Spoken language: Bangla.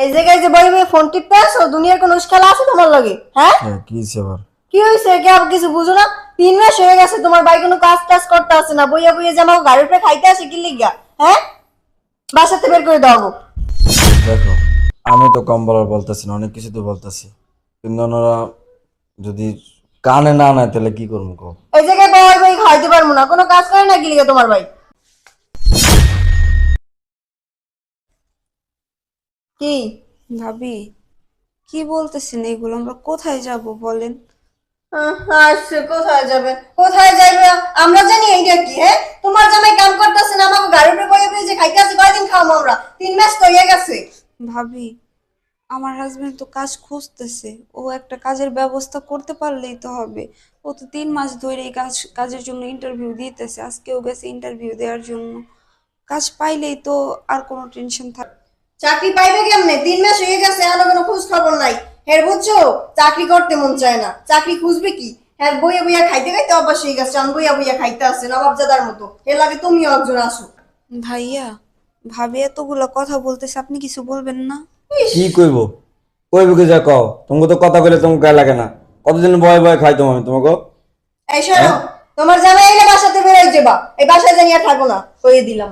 এই জায়গায় যে বই বই ফোন টিপতে আসো, দুনিয়ার কোন খেলা আছে তোমার লগে? হ্যাঁ, কি হইছে আবার? কি হয়েছে? কে আবার কিছু বুঝো না? 3 মাস হয়ে গেছে তোমার ভাই কোনো কাজ টাজ করতে আসে না, বইয়া বইয়া যে আমাকে গাড়ির উপরে খাইতে আসে কি লিগা? হ্যাঁ, বাসাতে বের করে দাও গো। দেখো, আমি তো কম বলার বলতেছি না, অনেক কিছু তো বলতেছি, কিন্তু ওনারা যদি কানে না নেয় তাহলে কি করবো কো? এই জায়গায় বই বই খাইতে পারবো না, কোনো কাজ করে না কি লিগা তোমার ভাই? কি ভাবি, কি বলতেছেন এগুলো? আমরা কোথায় যাব বলেন? আসছে? কোথায় যাবে? কোথায় যাইবে আমরা জানি? এইটা কি? হ্যাঁ, তোমার জামাই কাম করতেছে না, আমাকে গাড়ির উপরে বইয়া বইয়া যে খাইতে আসে, কয়দিন খাওয়াবো আমরা? 3 মাস তো হয়ে গেছে। ভাবি, আমার হাজবেন্ড তো কাজ খুঁজতেছে, ও একটা কাজের ব্যবস্থা করতে পারলেই তো হবে। ও তো 3 মাস ধরে এই কাজের জন্য ইন্টারভিউ দিতেছে, আজকেও গেছে ইন্টারভিউ দেওয়ার জন্য। কাজ পাইলেই তো আর কোনো টেনশন থাক। চাকরি পাইবে কেমনে? 3 মাস হয়ে গেছে, এখনো কোনো খোঁজ খবর নাই। হ্যাঁ বুঝছো, চাকরি করতে মন চায় না, চাকরি খুঁজবে কি? হ্যাঁ, বইয়া বইয়া খাইতে খাইতে অভ্যাস হয়ে গেছে, আমি বইয়া বইয়া খাইতে আসছে নবাবজাদার মতো। এর লাগে তুমিও একজন আসো। ভাইয়া, ভাবি এতগুলা কথা বলতেছে, আপনি কিছু বলবেন না? কি কইব? কইব কি যা কও, তোমাকে তো কথা কইলে তোমাকে গায়ে লাগে না? কতদিন বয়ে বয়ে খাইতাম আমি তোমাকে? এই শোনো, হ্যাঁ? তোমার জামাই এলে বাসাতে বেরোয় যাবা, এই বাসায় জানি আর থাকো না, কইয়ে দিলাম।